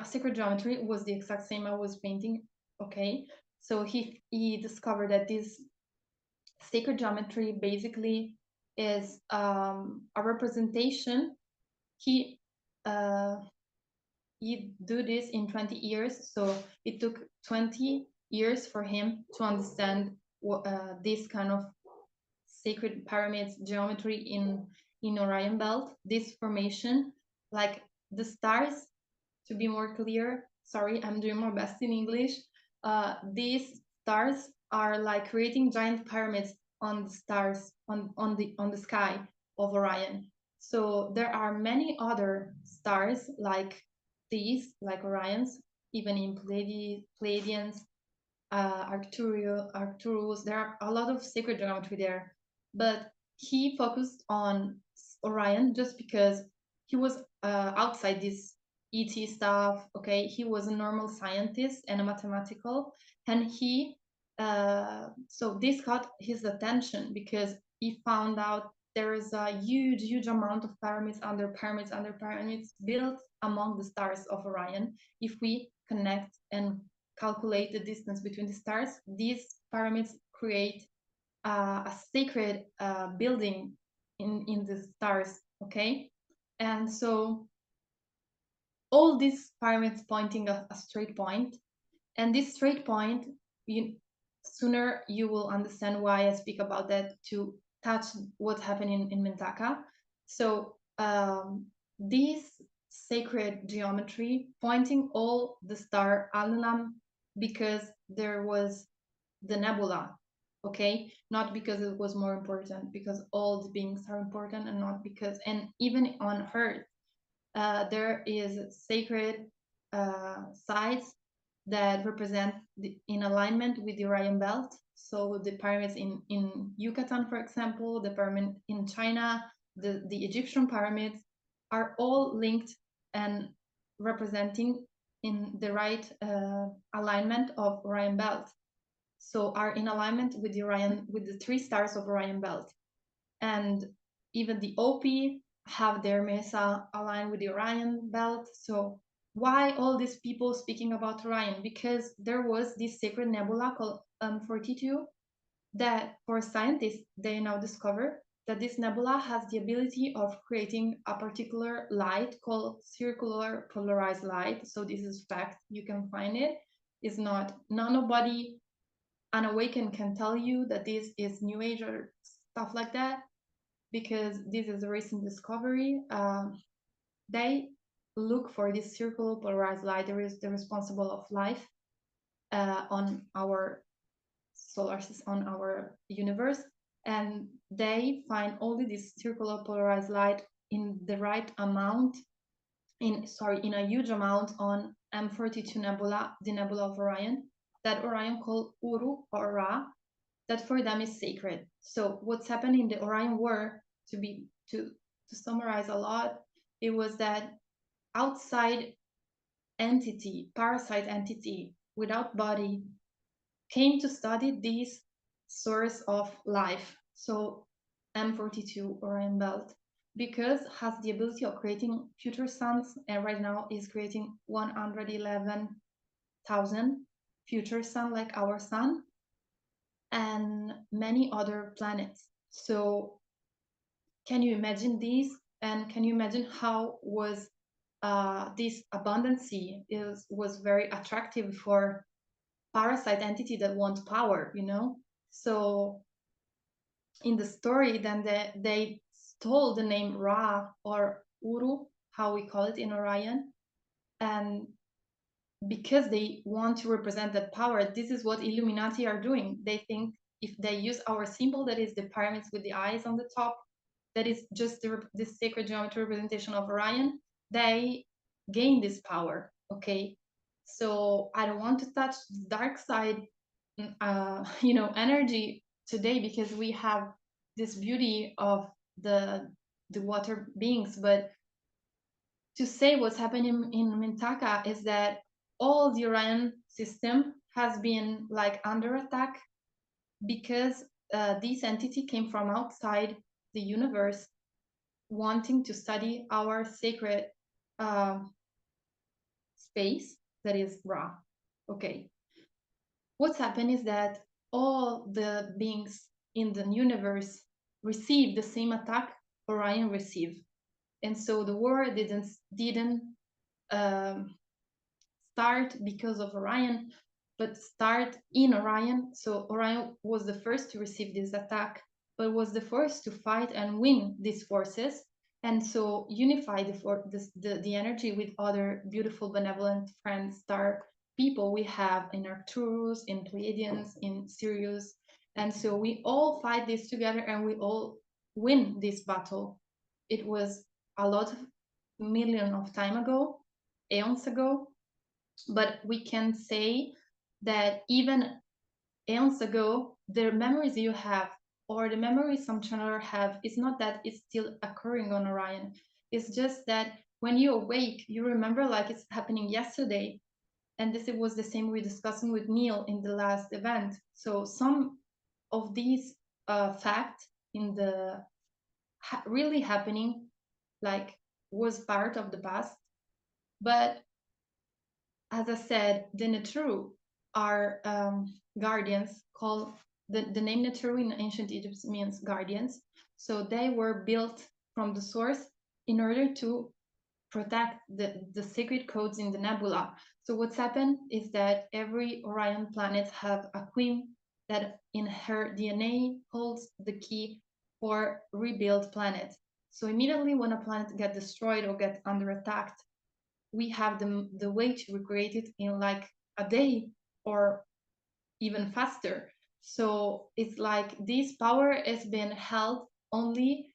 sacred geometry was the exact same I was painting. Okay, so he discovered that this sacred geometry basically is a representation. He uh, he do this in 20 years, so it took 20 years for him to understand this kind of sacred pyramids geometry in Orion Belt. This formation, like the stars, to be more clear, sorry, I'm doing my best in English. These stars are like creating giant pyramids on the stars on the sky of Orion. So there are many other stars like these, like Orions, even in Pleiadians, Arcturus. There are a lot of sacred geometry there, but he focused on Orion just because he was outside this ET stuff. Okay, he was a normal scientist and a mathematical, and he so this caught his attention because he found out there is a huge amount of pyramids under pyramids under pyramids built among the stars of Orion. If we connect and calculate the distance between the stars, these pyramids create a sacred building in the stars. Okay, and so all these pyramids pointing a straight point, and this straight point, sooner you will understand why I speak about that, to touch what's happening in Mintaka. So this sacred geometry pointing all the star Alnilam because there was the nebula, okay, not because it was more important, because all the beings are important, and not because, and even on Earth there is sacred sites that represent in alignment with the Orion Belt. So the pyramids in Yucatan, for example, the pyramid in China, the Egyptian pyramids are all linked and representing in the right alignment of Orion Belt. So are in alignment with the Orion, with the 3 stars of Orion Belt. And even the OP have their mesa aligned with the Orion Belt. So why all these people speaking about Orion? Because there was this sacred nebula called 42 that for scientists, they now discover that this nebula has the ability of creating a particular light called circular polarized light. So this is fact, you can find it. It's not, nobody unawakened can tell you that this is new age or stuff like that, because this is a recent discovery. They look for this circular polarized light. There is the responsible of life on our solar system, on our universe, and they find only this circular polarized light in the right amount, in a huge amount on M42 nebula, the nebula of Orion, that Orion called Uru or Ra. that for them is sacred. So what's happened in the Orion War, to summarize a lot, it was that outside entity, parasite entity without body, came to study this source of life. So M42 Orion Belt, because has the ability of creating future suns, and right now is creating 111,000 future sun like our sun, and many other planets. So can you imagine these? And can you imagine how was this abundancy was very attractive for parasite entity that want power, you know? So in the story, then they stole the name Ra or Uru, how we call it in Orion, and because they want to represent that power, this is what Illuminati are doing. They think if they use our symbol, that is the pyramids with the eyes on the top, that is just the sacred geometry representation of Orion, they gain this power. Okay, so I don't want to touch the dark side, energy today, because we have this beauty of the water beings. But to say what's happening in Mintaka is that all the Orion system has been like under attack, because this entity came from outside the universe, wanting to study our sacred uh, space, that is Ra. Okay. What's happened is that all the beings in the universe receive the same attack Orion received, and so the war didn't um, start because of Orion, but start in Orion. So Orion was the first to receive this attack, but was the first to fight and win these forces, and so unify the energy with other beautiful, benevolent friends, star people we have in Arcturus, in Pleiadians, in Sirius, and so we all fight this together, and we all win this battle. It was a lot of million of time ago, aeons ago, but we can say that even aeons ago, the memories you have, or the memories some channeler have, is not that it's still occurring on Orion. It's just that when you awake, you remember like it's happening yesterday. And this was the same we discussing with Neil in the last event. So some of these facts in the really happening, like, was part of the past. But as I said, the Neteru are guardians, called the name Neteru in ancient Egypt means guardians. So they were built from the source in order to protect the sacred codes in the nebula. So what's happened is that every Orion planet have a queen that in her DNA holds the key for rebuild planet. So immediately when a planet get destroyed or get under attack, we have the way to recreate it in like a day or even faster. So it's like this power has been held only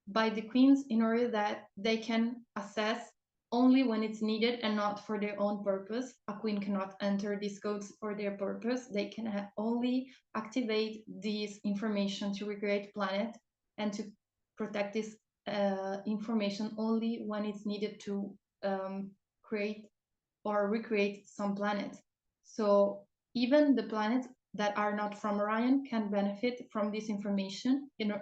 by the queens in order that they can assess only when it's needed and not for their own purpose. A queen cannot enter these codes for their purpose. They can only activate this information to recreate planet and to protect this information only when it's needed to create or recreate some planet. So even the planets that are not from Orion can benefit from this information in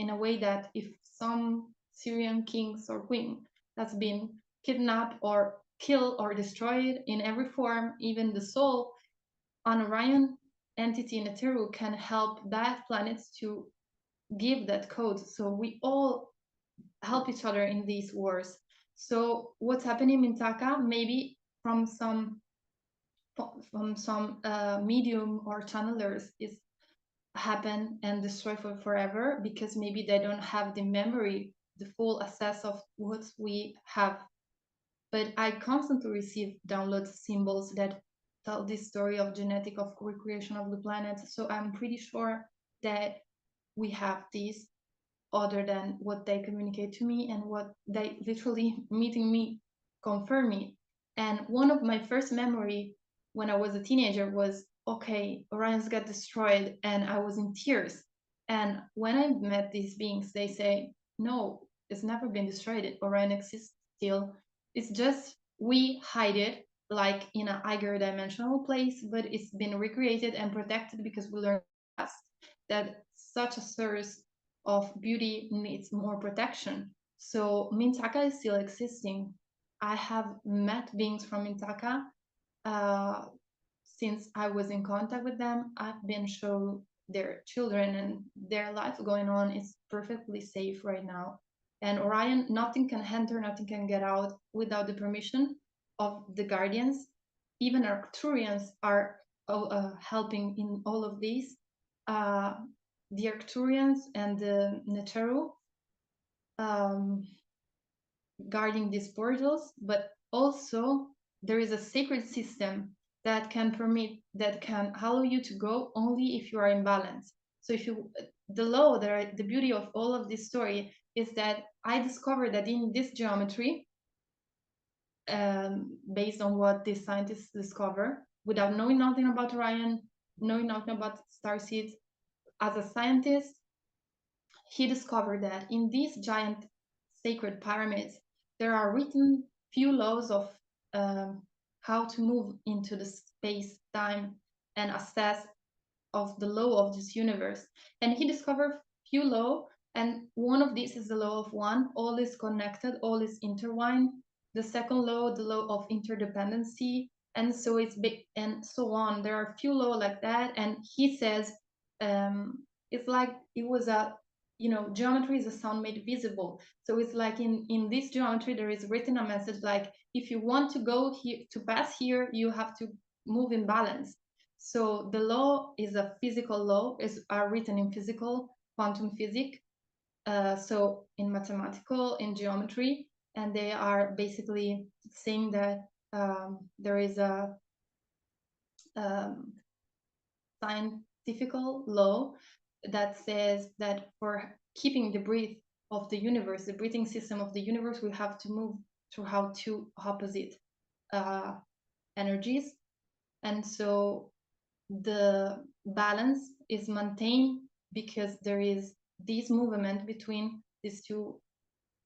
a way that if some Syrian kings or queen has been kidnapped or killed or destroyed in every form, even the soul, an Orion entity in Ethereum can help that planet to give that code. So we all help each other in these wars. So what's happening in Mintaka, maybe from some medium or channelers, is happen and destroy for forever, because maybe they don't have the memory, the full access of what we have. But I constantly receive download symbols that tell this story of genetic of recreation of the planet. So I'm pretty sure that we have these, other than what they communicate to me and what they literally meeting me confirm me. And one of my first memory when I was a teenager was okay, Orion's got destroyed, and I was in tears. And when I met these beings, they say, no, it's never been destroyed. Orion exists still. It's just we hide it like in a higher dimensional place, but it's been recreated and protected because we learned fast that such a source of beauty needs more protection. So Mintaka is still existing. I have met beings from Mintaka. Uh, since I was in contact with them, I've been shown their children and their life going on is perfectly safe right now. And Orion, nothing can enter, nothing can get out without the permission of the guardians. Even Arcturians are helping in all of these. The Arcturians and the Neteru um, guarding these portals, but also there is a sacred system that can allow you to go only if you are in balance. So if you the beauty of all of this story is that I discovered that in this geometry, based on what these scientists discover, without knowing nothing about Orion, knowing nothing about starseeds, as a scientist, he discovered that in these giant sacred pyramids, there are written few laws of how to move into the space, time, and assess of the law of this universe. And he discovered few law, and one of these is the law of one. All is connected, all is intertwined. The second law, the law of interdependency, and so it's big, and so on. There are few law like that, and he says it's like it was a geometry is a sound made visible. So it's like in this geometry there is written a message like, if you want to go here, to pass here, you have to move in balance. So the law is a physical law, are written in physical, quantum physics, so in mathematical, in geometry, and they are basically saying that there is a scientific law that says that for keeping the breath of the universe, the breathing system of the universe, we have to move through how two opposite energies. And so the balance is maintained because there is this movement between these two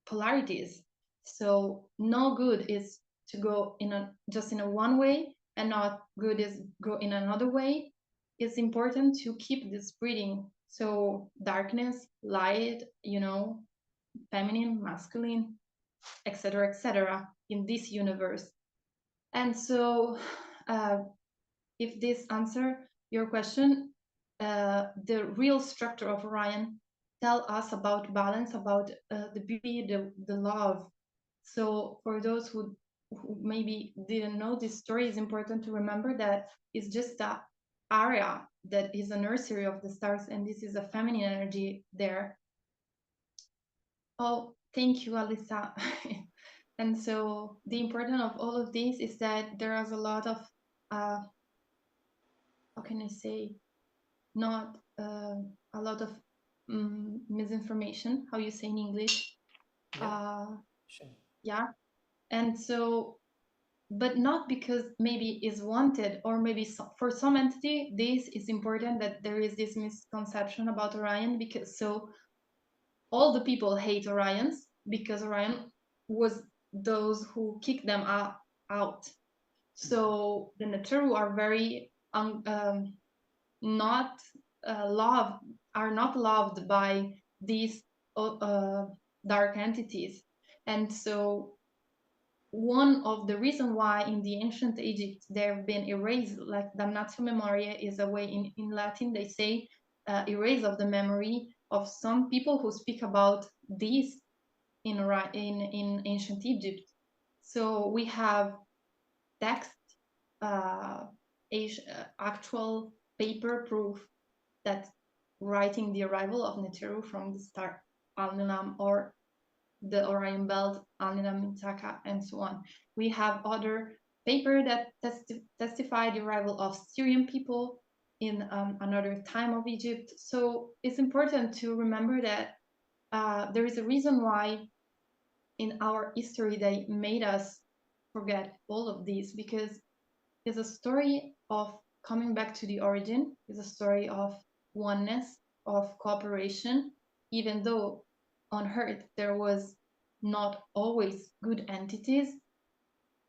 polarities. So no good is to go in a just in a one way, and not good is go in another way. It's important to keep this breathing. So darkness, light, feminine, masculine, etc., in this universe. And so if this answer your question, the real structure of Orion tell us about balance, about the beauty, the love. So for those who maybe didn't know this story, it's important to remember that it's just a area that is a nursery of the stars, and this is a feminine energy there. Oh, thank you, Alisa. And so the importance of all of this is that there is a lot of how can I say, not a lot of misinformation, how you say in English. Sure. Yeah. And so, but not because maybe is wanted, or maybe for some entity, this is important that there is this misconception about Orion, because so all the people hate Orions because Orion was those who kicked them out. So the Neteru are very not loved, are not loved by these dark entities. And so one of the reasons why in the ancient Egypt they've been erased, like damnatio memoriae is a way in Latin, they say erase of the memory of some people who speak about these in ancient Egypt. So we have text, actual paper proof that writing the arrival of Neteru from the star Alnilam or the Orion Belt, Alnilam, Mintaka, and so on. We have other paper that testify the arrival of Syrian people in another time of Egypt. So it's important to remember that there is a reason why in our history they made us forget all of this, because it's a story of coming back to the origin, is a story of oneness, of cooperation, even though on Earth there was not always good entities.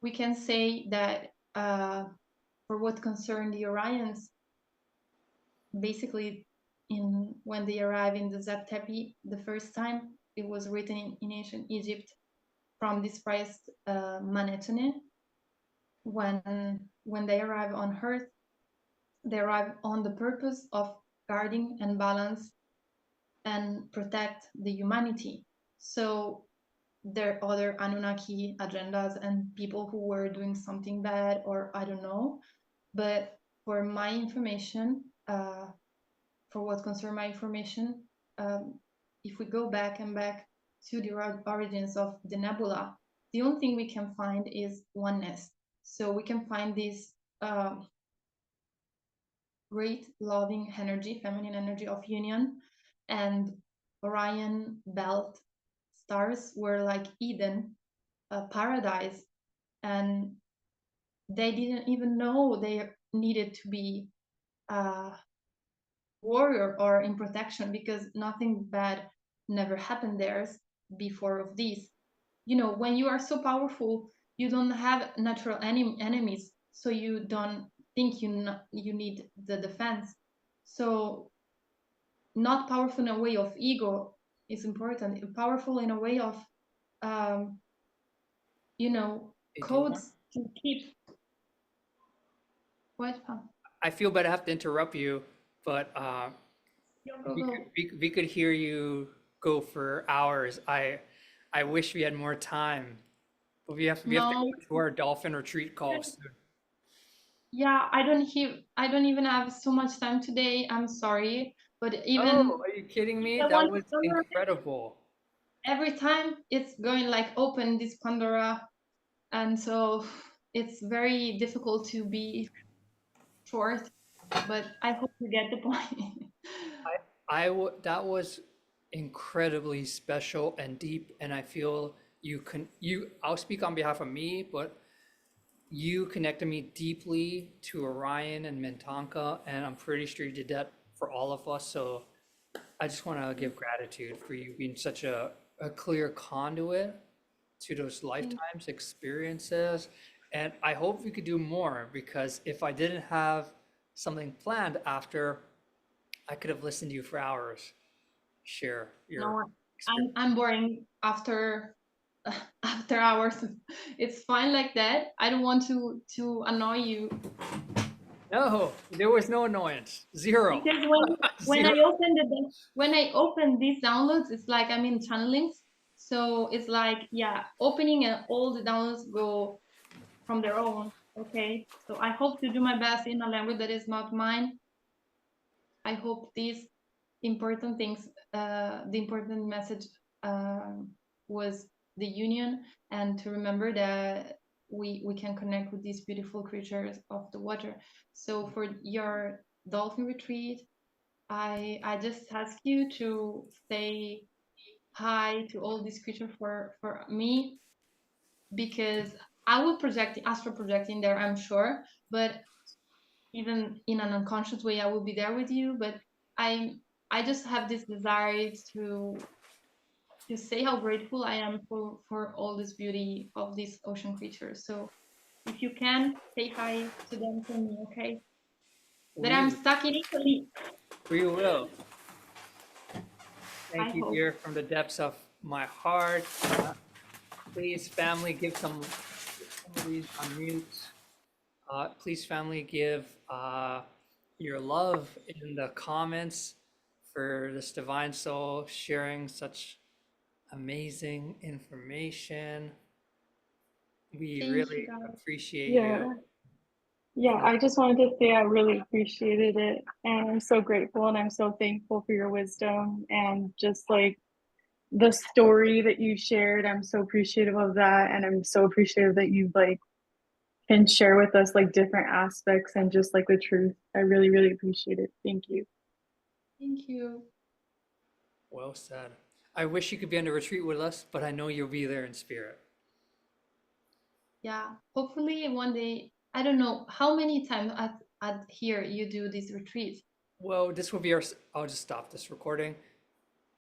We can say that for what concerned the Orions, basically when they arrive in the Zap-Tepi the first time, it was written in ancient Egypt from this priest Manetone. When they arrive on Earth, they arrive on the purpose of guarding and balance and protect the humanity. So there are other Anunnaki agendas and people who were doing something bad, or I don't know. But for my information, for what concerns my information, if we go back to the origins of the nebula, the only thing we can find is oneness. So we can find this great loving energy, feminine energy of union, and Orion Belt stars were like Eden, a paradise, and they didn't even know they needed to be warrior or in protection, because nothing bad never happened there before of this. You know, when you are so powerful, you don't have natural enemies, so you don't think you need the defense. So not powerful in a way of ego is important, powerful in a way of um, you know, Hey, do you want? codes to keep. What? I feel bad I have to interrupt you, but Go, go. we could hear you go for hours. I wish we had more time, but we have to No, go to our dolphin retreat call soon. yeah, I don't even have so much time today. I'm sorry, but Oh, even are you kidding if me? I That want to was cover it, incredible. every time it's going like open this Pandora, and so it's very difficult to be short. But I hope you get the point. That was incredibly special and deep, and I feel I'll speak on behalf of me, but you connected me deeply to Orion and Mintanka, and I'm pretty sure you did that for all of us. So I just want to give gratitude for you being such a clear conduit to those lifetimes experiences. And I hope we could do more, because if I didn't have something planned after, I could have listened to you for hours, share your No, experience. I'm boring after after hours. It's fine like that. I don't want to annoy you, No, there was no annoyance. Zero. because Zero. when I open these downloads, it's like I'm in channelings. So it's like, yeah, opening and all the downloads go from their own. Okay, so I hope to do my best in a language that is not mine. I hope these important things, the important message was the union, and to remember that we can connect with these beautiful creatures of the water. So for your dolphin retreat, I just ask you to say hi to all these creatures for me, because I will project astral projecting there, I'm sure, but even in an unconscious way, I will be there with you. But I I just have this desire to say how grateful I am for all this beauty of these ocean creatures. So if you can, say hi to them for me, okay? That I'm We stuck in Italy, we will. I Thank you, hope. dear, from the depths of my heart. Please, family, give some of these on mute. Please, family, give your love in the comments for this divine soul sharing such amazing information. We Thank you, really guys. appreciate you. Yeah, yeah, And I just wanted to say I really appreciated it, and I'm so grateful and I'm so thankful for your wisdom and just like the story that you shared. I'm so appreciative of that, and I'm so appreciative that you like can share with us like different aspects and just like the truth. I really, really appreciate it. Thank you. Thank you. well said. I wish you could be on the retreat with us, but I know you'll be there in spirit. Yeah, hopefully one day. I don't know how many times. here you do these retreats? Well, this will be our, I'll just stop this recording.